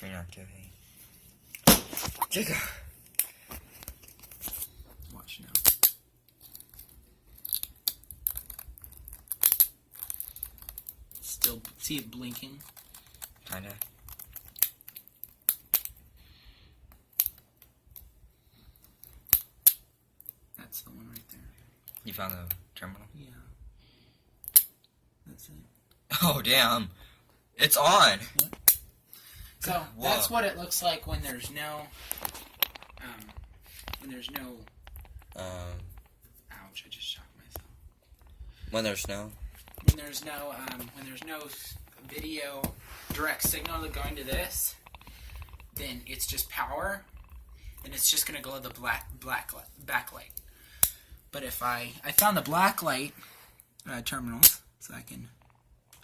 screen activity. Jacob! Watch now. Still see it blinking? Kinda. That's the one right there. You found the terminal? Yeah. That's it. Oh, damn. It's on! Yep. So, that's what it looks like when there's no... ouch, I just shocked myself. When there's no? When there's no video direct signal going to this, then it's just power, and it's just going to glow the backlight. But if I found the blacklight terminals, so I can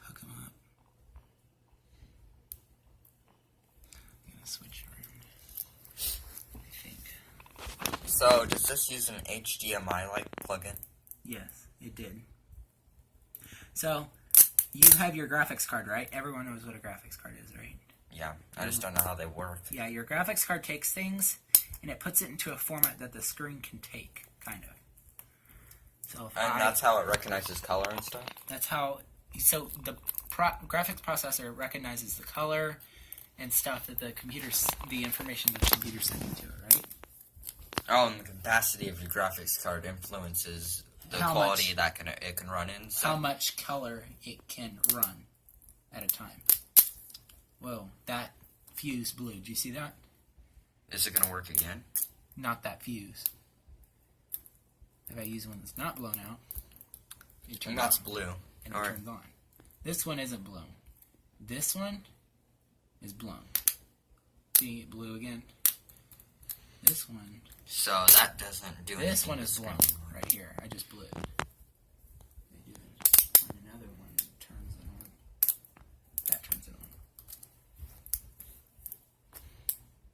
hook them up. I'm going to switch around, I think. So, does this use an HDMI like plug-in? Yes, it did. So, you have your graphics card, right? Everyone knows what a graphics card is, right? Yeah, I just don't know how they work. Yeah, your graphics card takes things, and it puts it into a format that the screen can take, kind of. So that's how it recognizes color and stuff? That's how... So, the graphics processor recognizes the color and stuff that the information that the computer's sending to it, right? Oh, and the capacity of your graphics card influences the quality that it can run in. So. How much color it can run at a time. Whoa, that fuse blew. Do you see that? Is it going to work again? Not that fuse. If I use one that's not blown out, it turns on. That's blue. And it turns on. This one isn't blown. This one is blown. See, it blew again. This one... So that doesn't do anything. This one is blown right here. I just blew it. They do it on another one. It turns it on. That turns it on.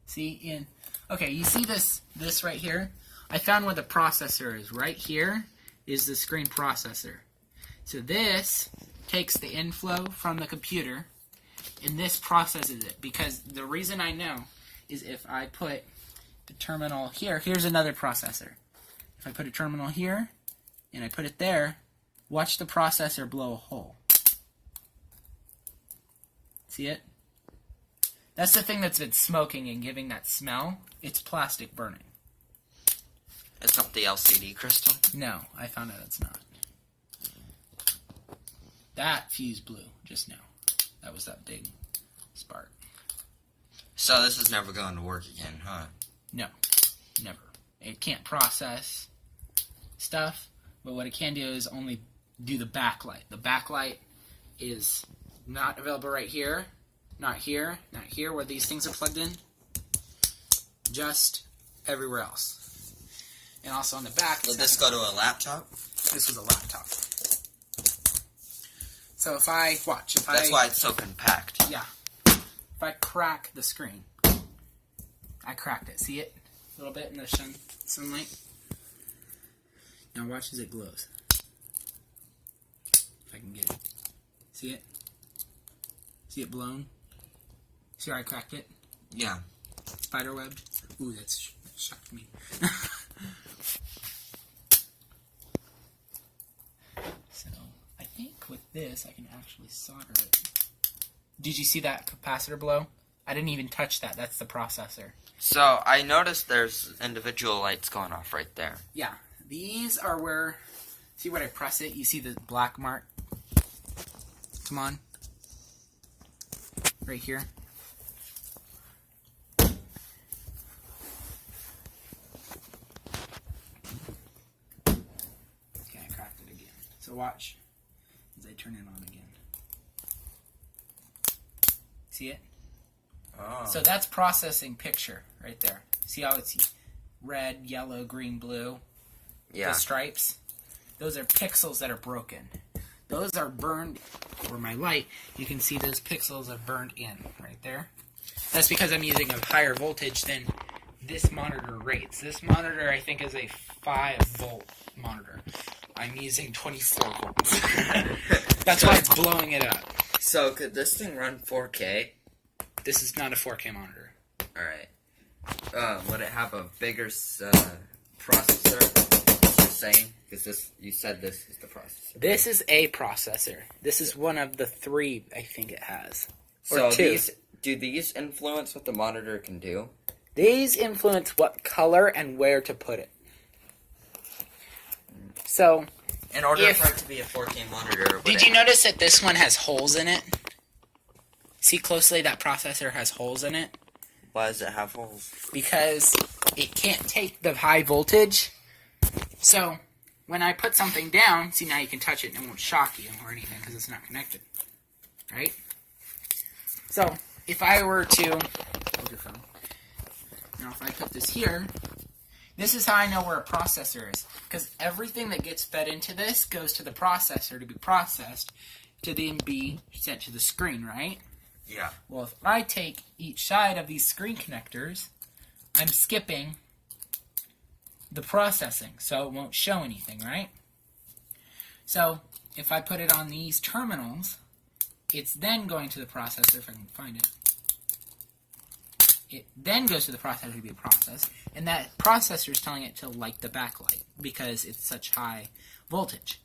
See, okay, you see this right here? I found where the processor is. Right here is the screen processor. So this takes the inflow from the computer, and this processes it. Because the reason I know is if I put the terminal here, here's another processor. If I put a terminal here, and I put it there, watch the processor blow a hole. See it? That's the thing that's been smoking and giving that smell. It's plastic burning. It's not the LCD crystal? No, I found out it's not. That fuse blew just now. That was that big spark. So this is never going to work again, huh? No, never. It can't process stuff, but what it can do is only do the backlight. The backlight is not available right here, not here, not here where these things are plugged in, just everywhere else. And also on the back... Did this go to a laptop? This was a laptop. So if I... Watch. That's why it's so compact. Yeah. If I crack the screen... I cracked it. See it? A little bit in the sunlight. Now watch as it glows. If I can get it. See it? See it blown? See how I cracked it? Yeah. Spiderwebbed? Ooh, that shocked me. So, I think with this, I can actually solder it. Did you see that capacitor blow? I didn't even touch that. That's the processor. So, I noticed there's individual lights going off right there. Yeah. These are where... See when I press it? You see the black mark? Come on. Right here. Okay, I cracked it again. So watch as I turn it on again. See it? Oh. So that's processing picture right there. See how it's red, yellow, green, blue? Yeah. The stripes? Those are pixels that are broken. Those are burned. For my light, you can see those pixels are burned in right there. That's because I'm using a higher voltage than this monitor rates. This monitor, I think, is a 5-volt monitor. I'm using 24 volts. That's why it's blowing it up. So, could this thing run 4K? This is not a 4K monitor. Alright. Would it have a bigger processor? You're saying? Because you said this is the processor. This is a processor. This is one of the 3 I think it has. Or So 2. do these influence what the monitor can do? These influence what color and where to put it. So, in order for it to be a 4K monitor... Did you notice that this one has holes in it? See closely, that processor has holes in it. Why does it have holes? Because it can't take the high voltage. So, when I put something down, see now you can touch it and it won't shock you or anything because it's not connected. Right? So, if I were to... Hold your phone. Now, if I put this here, this is how I know where a processor is. Because everything that gets fed into this goes to the processor to be processed to then be sent to the screen, right? Yeah. Well, if I take each side of these screen connectors, I'm skipping the processing, so it won't show anything, right? So, if I put it on these terminals, it's then going to the processor, if I can find it. It then goes to the processor to be processed, and that processor is telling it to light the backlight because it's such high voltage.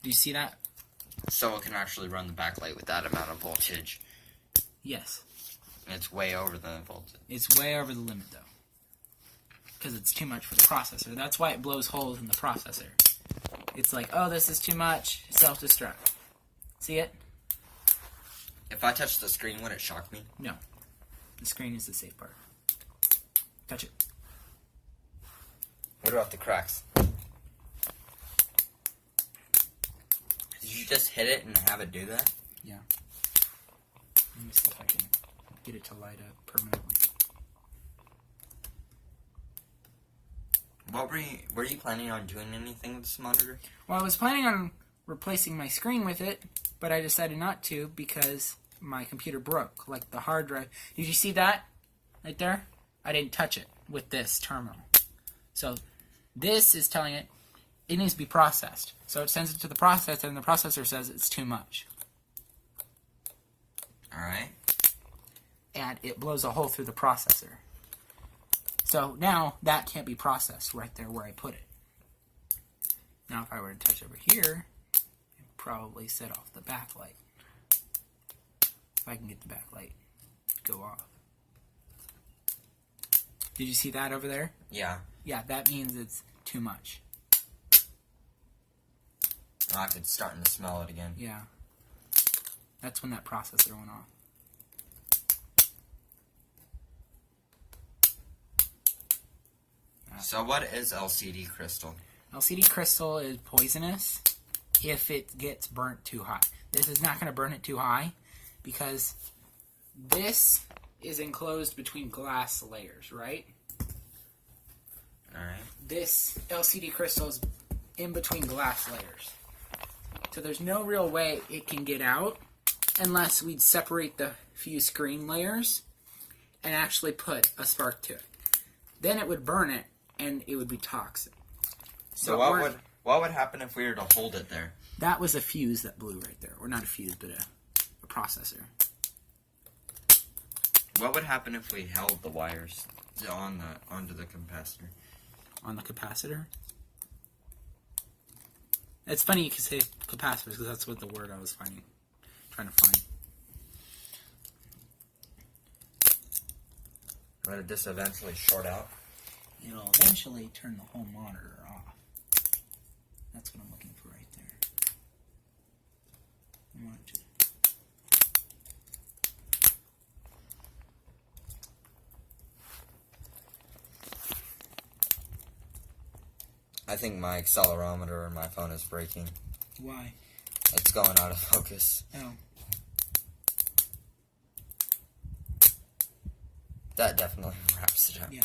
Do you see that? So it can actually run the backlight with that amount of voltage. Yes. It's way over the voltage. It's way over the limit, though. Because it's too much for the processor. That's why it blows holes in the processor. It's like, oh, this is too much. Self-destruct. See it? If I touch the screen, would it shock me? No. The screen is the safe part. Touch it. What about the cracks? Did you just hit it and have it do that? Yeah. Let me see if I can get it to light up permanently. Were you planning on doing anything with this monitor? Well, I was planning on replacing my screen with it, but I decided not to because my computer broke, like the hard drive. Did you see that right there? I didn't touch it with this terminal. So this is telling it needs to be processed. So it sends it to the processor, and the processor says it's too much. Alright. And it blows a hole through the processor. So now that can't be processed right there where I put it. Now if I were to touch over here, it would probably set off the backlight. If I can get the backlight to go off. Did you see that over there? Yeah. Yeah, that means it's too much. Oh, I could starting to smell it again. Yeah. That's when that processor went off. So what is LCD crystal? LCD crystal is poisonous if it gets burnt too high. This is not going to burn it too high because this is enclosed between glass layers, right? Alright. This LCD crystal is in between glass layers. So there's no real way it can get out unless we'd separate the few screen layers and actually put a spark to it. Then it would burn it and it would be toxic. So what would happen if we were to hold it there? That was a fuse that blew right there. Or not a fuse, but a processor. What would happen if we held the wires onto the capacitor? On the capacitor? It's funny you can say capacitors because that's what the word I was trying to find. Would this eventually short out? It'll eventually turn the whole monitor off. That's what I'm looking for right there. I want it to. I think my accelerometer on my phone is breaking. Why? It's going out of focus. Oh. That definitely wraps it up. Yeah.